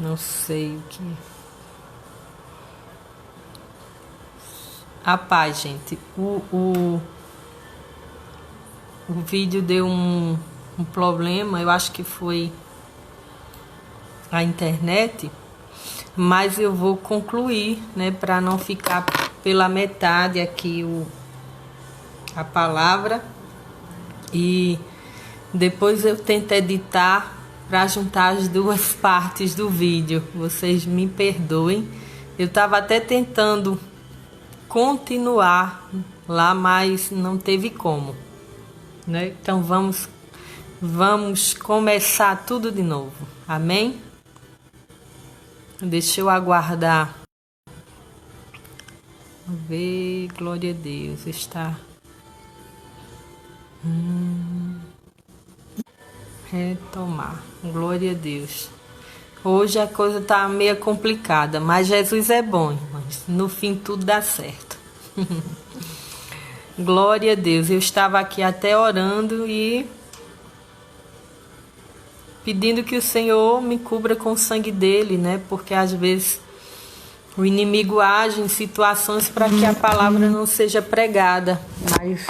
Não sei o que. Rapaz, gente, o vídeo deu um problema, eu acho que foi a internet, mas eu vou concluir, né, para não ficar pela metade aqui a palavra, e depois eu tento editar para juntar as duas partes do vídeo. Vocês me perdoem, eu estava até tentando continuar lá, mas não teve como, né? Então vamos começar tudo de novo. Amém? Deixa eu aguardar. Vamos ver, glória a Deus, está. Retomar, glória a Deus. Hoje a coisa tá meio complicada, mas Jesus é bom, irmãos. No fim tudo dá certo. Glória a Deus. Eu estava aqui até orando e pedindo que o Senhor me cubra com o sangue dele, né? Porque às vezes o inimigo age em situações para que a palavra não seja pregada, mas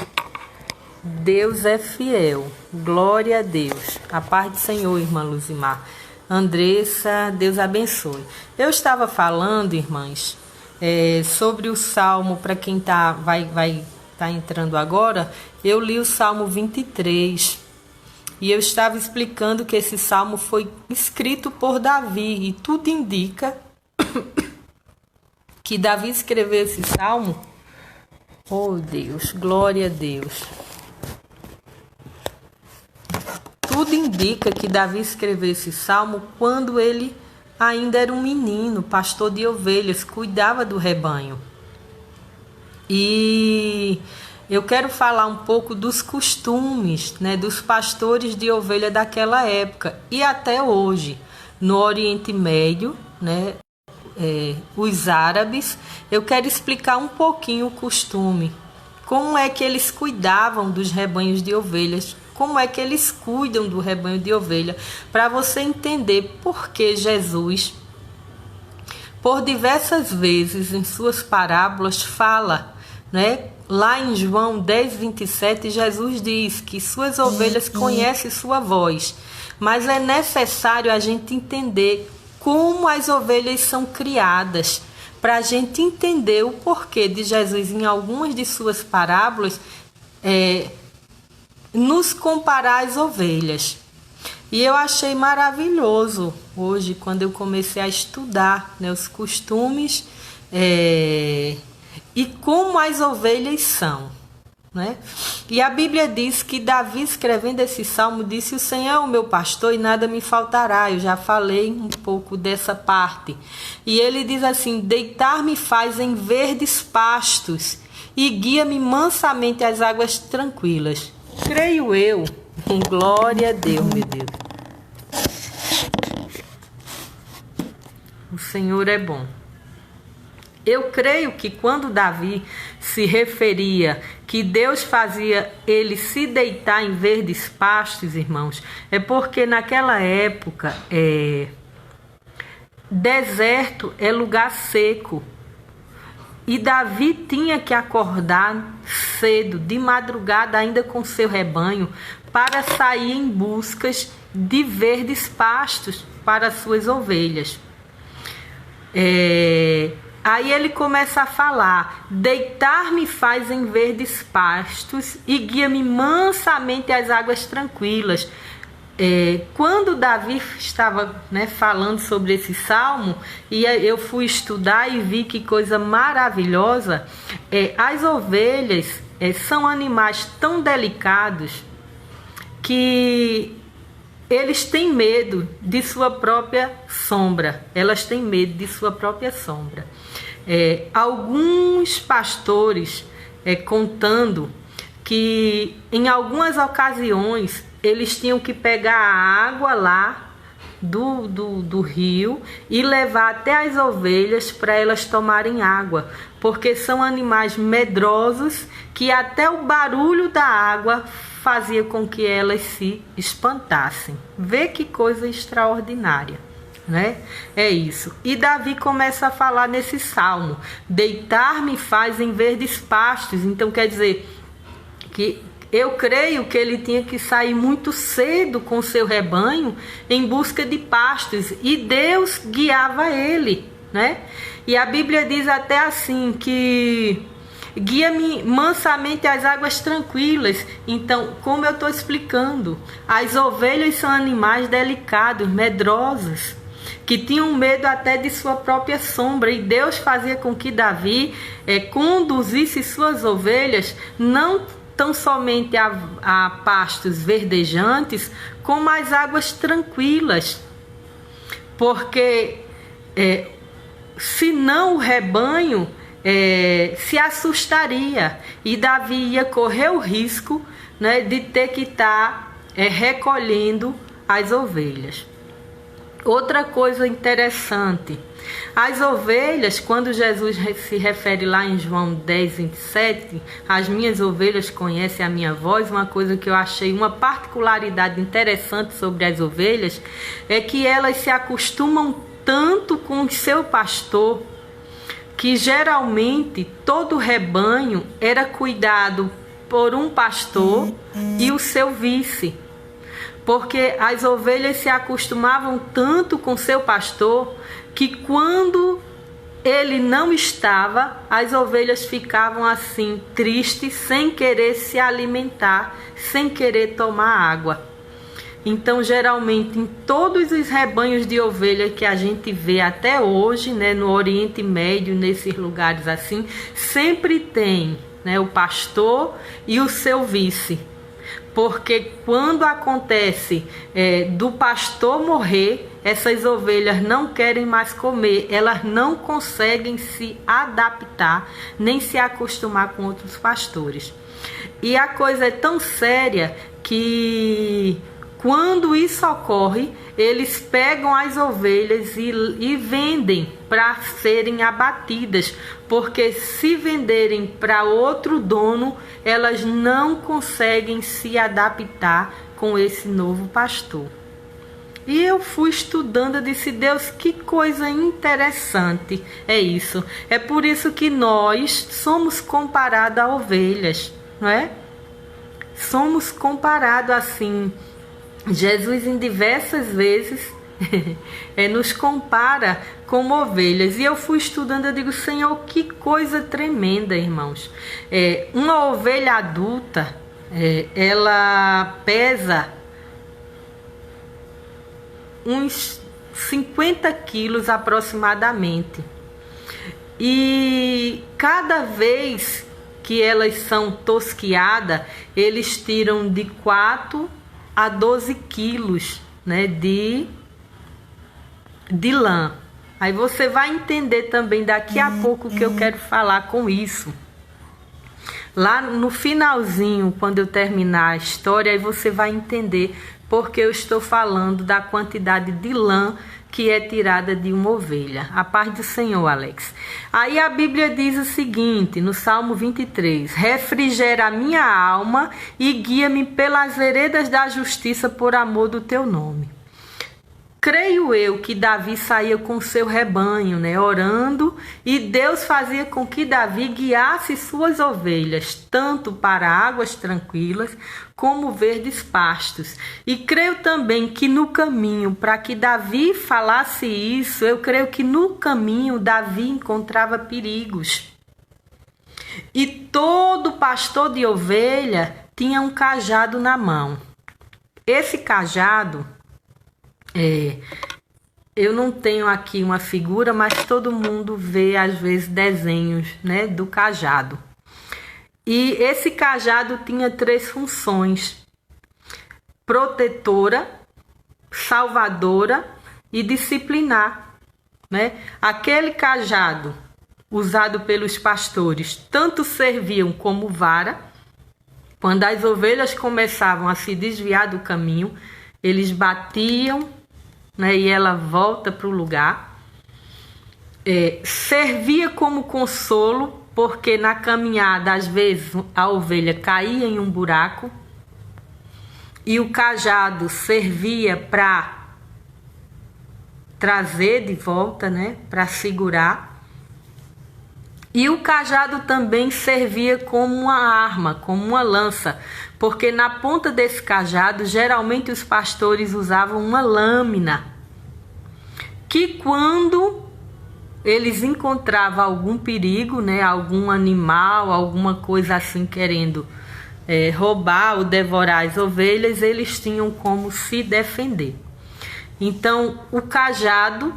Deus é fiel. Glória a Deus. A paz do Senhor, irmã Luzimar. Andressa, Deus abençoe. Eu estava falando, irmãs, sobre o Salmo, para quem vai entrando agora, eu li o Salmo 23. E eu estava explicando que esse Salmo foi escrito por Davi, e tudo indica que Davi escreveu esse Salmo. Oh Deus, glória a Deus. Tudo indica que Davi escreveu esse salmo quando ele ainda era um menino, pastor de ovelhas, cuidava do rebanho. E eu quero falar um pouco dos costumes, né, dos pastores de ovelha daquela época e até hoje, no Oriente Médio, né, os árabes. Eu quero explicar um pouquinho o costume, como é que eles cuidavam dos rebanhos de ovelhas, como é que eles cuidam do rebanho de ovelha, para você entender por que Jesus, por diversas vezes em suas parábolas, fala, né? Lá em João 10, 27, Jesus diz que suas ovelhas conhecem sua voz, mas é necessário a gente entender como as ovelhas são criadas, para a gente entender o porquê de Jesus, em algumas de suas parábolas, nos comparar às ovelhas. E eu achei maravilhoso hoje, quando eu comecei a estudar, né, os costumes e como as ovelhas são, né? E a Bíblia diz que Davi, escrevendo esse salmo, disse: o Senhor é o meu pastor e nada me faltará. Eu já falei um pouco dessa parte. E ele diz assim: deitar-me faz em verdes pastos e guia-me mansamente às águas tranquilas. Creio eu, em glória a Deus, meu Deus. O Senhor é bom. Eu creio que quando Davi se referia que Deus fazia ele se deitar em verdes pastos, irmãos, é porque naquela época deserto é lugar seco. E Davi tinha que acordar cedo, de madrugada, ainda com seu rebanho, para sair em buscas de verdes pastos para suas ovelhas. Aí ele começa a falar: deitar-me faz em verdes pastos e guia-me mansamente às águas tranquilas. Quando Davi estava, né, falando sobre esse salmo, e eu fui estudar e vi que coisa maravilhosa, as ovelhas são animais tão delicados que eles têm medo de sua própria sombra. Elas têm medo de sua própria sombra. Alguns pastores contando que em algumas ocasiões eles tinham que pegar a água lá do rio e levar até as ovelhas para elas tomarem água, porque são animais medrosos que até o barulho da água fazia com que elas se espantassem. Vê que coisa extraordinária, né? É isso. E Davi começa a falar nesse salmo: deitar-me faz em verdes pastos. Então quer dizer que eu creio que ele tinha que sair muito cedo com seu rebanho em busca de pastos, e Deus guiava ele, né? E a Bíblia diz até assim que guia-me mansamente às águas tranquilas. Então, como eu estou explicando, as ovelhas são animais delicados, medrosos, que tinham medo até de sua própria sombra, e Deus fazia com que Davi conduzisse suas ovelhas não tão somente a pastos verdejantes, como as águas tranquilas, porque senão o rebanho se assustaria, e Davi ia correr o risco, né, de ter que estar recolhendo as ovelhas. Outra coisa interessante, as ovelhas, quando Jesus se refere lá em João 10, 27, as minhas ovelhas conhecem a minha voz, uma coisa que eu achei uma particularidade interessante sobre as ovelhas, é que elas se acostumam tanto com o seu pastor, que geralmente todo o rebanho era cuidado por um pastor e o seu vice. Porque as ovelhas se acostumavam tanto com seu pastor que quando ele não estava, as ovelhas ficavam assim tristes, sem querer se alimentar, sem querer tomar água. Então, geralmente, em todos os rebanhos de ovelha que a gente vê até hoje, né, no Oriente Médio, nesses lugares assim, sempre tem, né, o pastor e o seu vice. Porque quando acontece do pastor morrer, essas ovelhas não querem mais comer, elas não conseguem se adaptar, nem se acostumar com outros pastores. E a coisa é tão séria que quando isso ocorre, eles pegam as ovelhas e vendem para serem abatidas, porque se venderem para outro dono, elas não conseguem se adaptar com esse novo pastor. E eu fui estudando, eu disse: Deus, que coisa interessante é isso. É por isso que nós somos comparados a ovelhas, não é? Somos comparados assim. Jesus em diversas vezes nos compara com ovelhas. E eu fui estudando, eu digo: Senhor, que coisa tremenda, irmãos. Uma ovelha adulta, ela pesa uns 50 quilos aproximadamente. E cada vez que elas são tosquiadas, eles tiram de 4 a 12 quilos, né, de lã. Aí você vai entender também daqui a pouco o que eu quero falar com isso. Lá no finalzinho, quando eu terminar a história, aí você vai entender porque eu estou falando da quantidade de lã que é tirada de uma ovelha. A paz do Senhor, Alex. Aí a Bíblia diz o seguinte, no Salmo 23: refrigera a minha alma e guia-me pelas veredas da justiça por amor do teu nome. Creio eu que Davi saía com seu rebanho, né, orando, e Deus fazia com que Davi guiasse suas ovelhas, tanto para águas tranquilas como verdes pastos. E creio também que no caminho, para que Davi falasse isso, eu creio que no caminho Davi encontrava perigos. E todo pastor de ovelha tinha um cajado na mão. Esse cajado, eu não tenho aqui uma figura, mas todo mundo vê às vezes desenhos, né, do cajado. E esse cajado tinha 3 funções: protetora, salvadora e disciplinar, né? Aquele cajado usado pelos pastores tanto serviam como vara. Quando as ovelhas começavam a se desviar do caminho, eles batiam, né, e ela volta para o lugar. Servia como consolo, porque na caminhada às vezes a ovelha caía em um buraco, e o cajado servia para trazer de volta, né, para segurar. E o cajado também servia como uma arma, como uma lança, porque na ponta desse cajado, geralmente os pastores usavam uma lâmina, que quando eles encontravam algum perigo, né, algum animal, alguma coisa assim querendo roubar ou devorar as ovelhas, eles tinham como se defender. Então, o cajado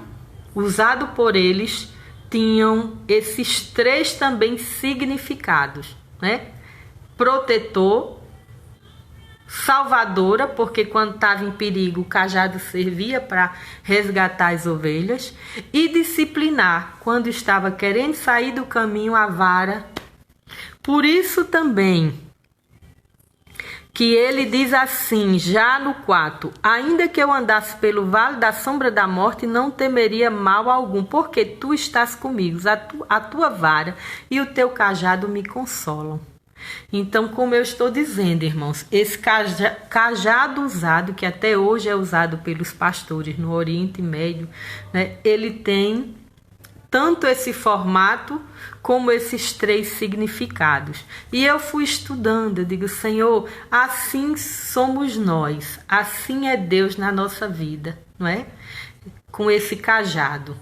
usado por eles tinham esses 3 também significados, né? Protetor, salvadora, porque quando estava em perigo o cajado servia para resgatar as ovelhas, e disciplinar, quando estava querendo sair do caminho, a vara. Por isso também que ele diz assim, já no 4, ainda que eu andasse pelo vale da sombra da morte, não temeria mal algum, porque tu estás comigo, a tua vara e o teu cajado me consolam. Então, como eu estou dizendo, irmãos, esse cajado usado, que até hoje é usado pelos pastores no Oriente Médio, né, ele tem tanto esse formato como esses 3 significados. E eu fui estudando, eu digo, Senhor, assim somos nós, assim é Deus na nossa vida, não é? Com esse cajado.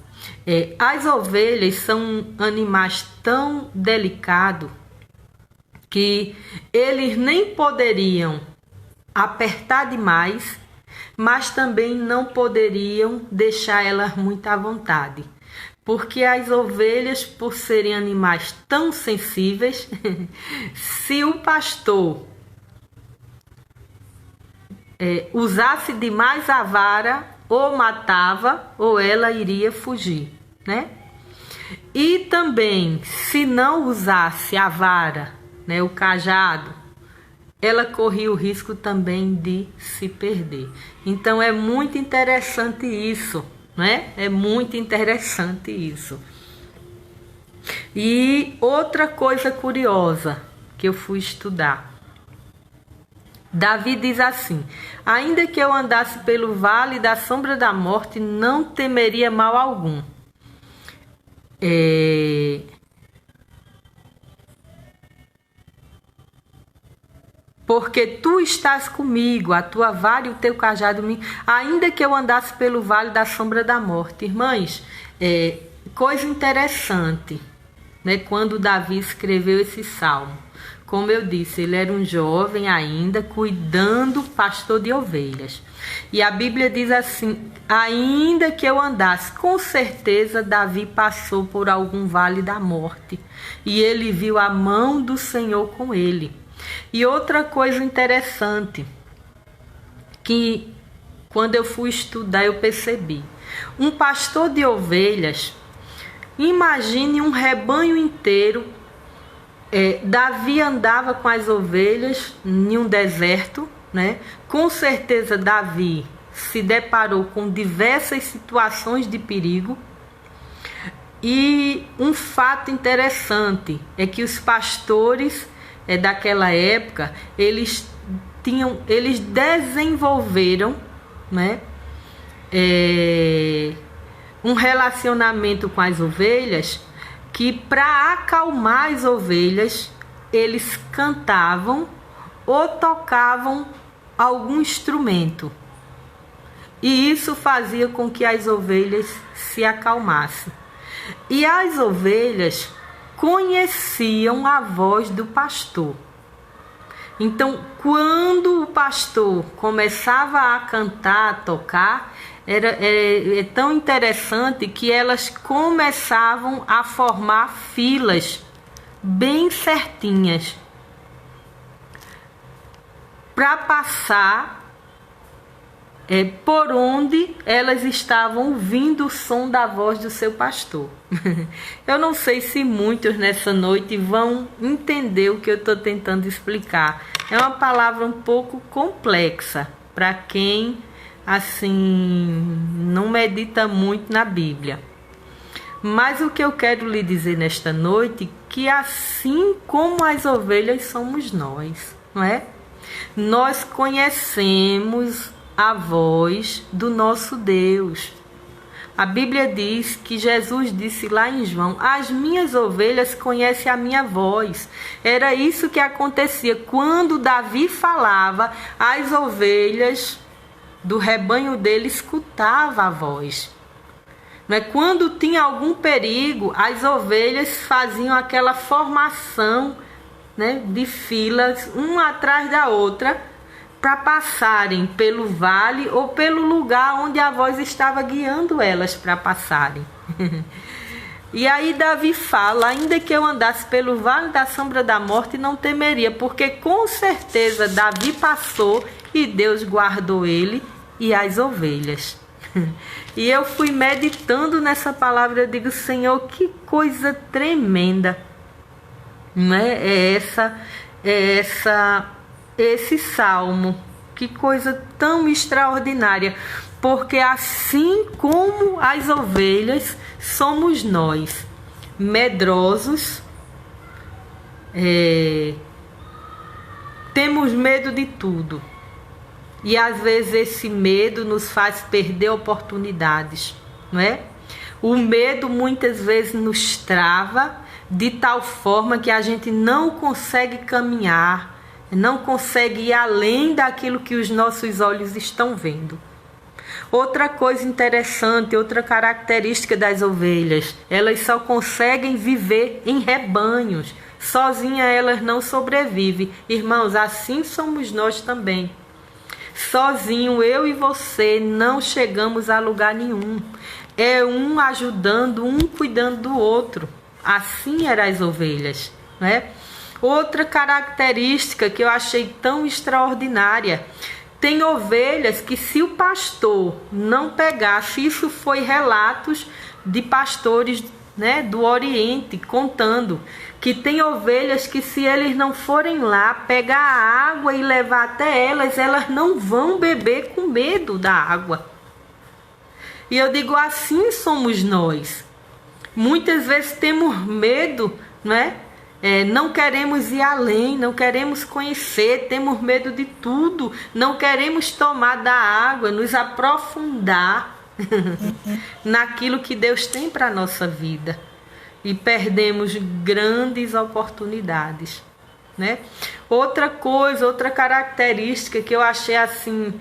As ovelhas são animais tão delicados que eles nem poderiam apertar demais, mas também não poderiam deixar elas muito à vontade. Porque as ovelhas, por serem animais tão sensíveis, se o pastor usasse demais a vara, ou matava, ou ela iria fugir, né? E também, se não usasse a vara, né, o cajado, ela corria o risco também de se perder. Então é muito interessante isso, né? É muito interessante isso. E outra coisa curiosa que eu fui estudar. Davi diz assim: ainda que eu andasse pelo vale da sombra da morte, não temeria mal algum. Porque tu estás comigo, a tua vara e o teu cajado me... Ainda que eu andasse pelo vale da sombra da morte. Irmãs, coisa interessante, né? Quando Davi escreveu esse salmo. Como eu disse, ele era um jovem ainda, cuidando, pastor de ovelhas. E a Bíblia diz assim: ainda que eu andasse, com certeza Davi passou por algum vale da morte. E ele viu a mão do Senhor com ele. E outra coisa interessante, que quando eu fui estudar eu percebi. Um pastor de ovelhas, imagine um rebanho inteiro. Davi andava com as ovelhas em um deserto, né? Com certeza Davi se deparou com diversas situações de perigo. E um fato interessante é que os pastores daquela época, eles desenvolveram, né, um relacionamento com as ovelhas, que para acalmar as ovelhas, eles cantavam ou tocavam algum instrumento. E isso fazia com que as ovelhas se acalmassem. E as ovelhas conheciam a voz do pastor. Então, quando o pastor começava a cantar, a tocar, é tão interessante que elas começavam a formar filas bem certinhas para passar por onde elas estavam ouvindo o som da voz do seu pastor. Eu não sei se muitos nessa noite vão entender o que eu estou tentando explicar. É uma palavra um pouco complexa para quem assim não medita muito na Bíblia. Mas o que eu quero lhe dizer nesta noite, que assim como as ovelhas somos nós, não é? Nós conhecemos a voz do nosso Deus. A Bíblia diz que Jesus disse lá em João: as minhas ovelhas conhecem a minha voz. Era isso que acontecia. Quando Davi falava, as ovelhas do rebanho dele escutavam a voz. Quando tinha algum perigo, as ovelhas faziam aquela formação, de filas, uma atrás da outra, para passarem pelo vale ou pelo lugar onde a voz estava guiando elas para passarem. E aí Davi fala: ainda que eu andasse pelo vale da sombra da morte, não temeria, porque com certeza Davi passou e Deus guardou ele e as ovelhas. E eu fui meditando nessa palavra, eu digo: Senhor, que coisa tremenda, não é? Esse salmo, que coisa tão extraordinária, porque assim como as ovelhas, somos nós, medrosos, temos medo de tudo. E às vezes esse medo nos faz perder oportunidades, não é? O medo muitas vezes nos trava de tal forma que a gente não consegue caminhar, não consegue ir além daquilo que os nossos olhos estão vendo. Outra coisa interessante, outra característica das ovelhas: elas só conseguem viver em rebanhos. Sozinha elas não sobrevivem. Irmãos, assim somos nós também. Sozinho, eu e você, não chegamos a lugar nenhum. É um ajudando, um cuidando do outro. Assim eram as ovelhas, né? Outra característica que eu achei tão extraordinária: tem ovelhas que, se o pastor não pegasse, isso foi relatos de pastores, do Oriente, contando que tem ovelhas que, se eles não forem lá pegar a água e levar até elas, elas não vão beber com medo da água. E eu digo: assim somos nós. Muitas vezes temos medo, não queremos ir além, não queremos conhecer, temos medo de tudo, não queremos tomar da água, nos aprofundar naquilo que Deus tem para a nossa vida. E perdemos grandes oportunidades, Outra coisa, outra característica que eu achei assim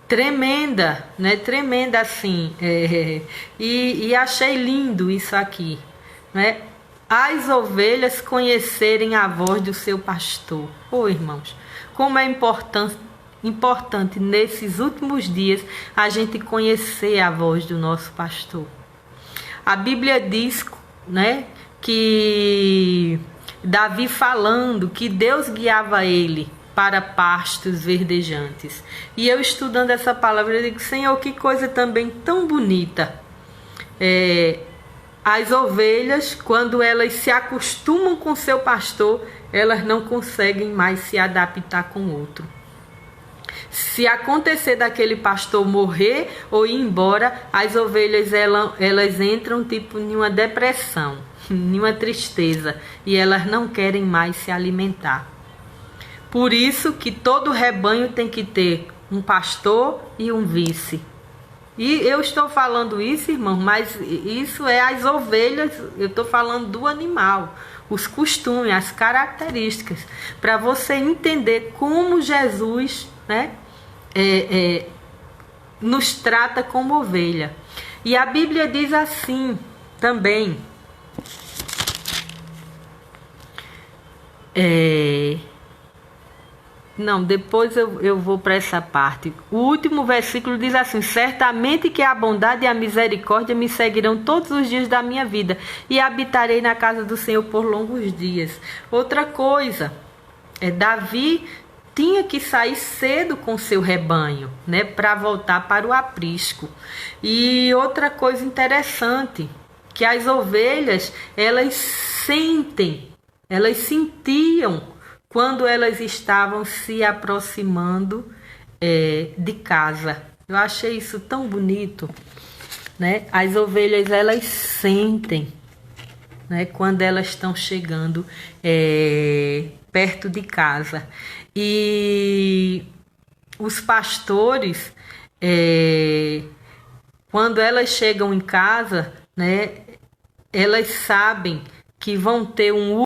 tremenda, tremenda assim, e achei lindo isso aqui, as ovelhas conhecerem a voz do seu pastor. Irmãos, como é importante nesses últimos dias a gente conhecer a voz do nosso pastor. A Bíblia diz, que Davi falando que Deus guiava ele para pastos verdejantes. E eu, estudando essa palavra, eu digo: Senhor, que coisa também tão bonita. As ovelhas, quando elas se acostumam com seu pastor, elas não conseguem mais se adaptar com outro. Se acontecer daquele pastor morrer ou ir embora, as ovelhas elas entram tipo em uma depressão, em uma tristeza, e elas não querem mais se alimentar. Por isso que todo rebanho tem que ter um pastor e um vice. E eu estou falando isso, irmão, mas isso é as ovelhas, eu estou falando do animal, os costumes, as características, para você entender como Jesus, nos trata como ovelha. E a Bíblia diz assim também, depois eu vou para essa parte. O último versículo diz assim: certamente que a bondade e a misericórdia me seguirão todos os dias da minha vida, e habitarei na casa do Senhor por longos dias. Outra coisa, Davi tinha que sair cedo com seu rebanho, para voltar para o aprisco. E outra coisa interessante, que as ovelhas, elas sentiam quando elas estavam se aproximando de casa. Eu achei isso tão bonito, As ovelhas, elas sentem, quando elas estão chegando perto de casa. E os pastores, Quando elas chegam em casa, né, elas sabem que vão ter um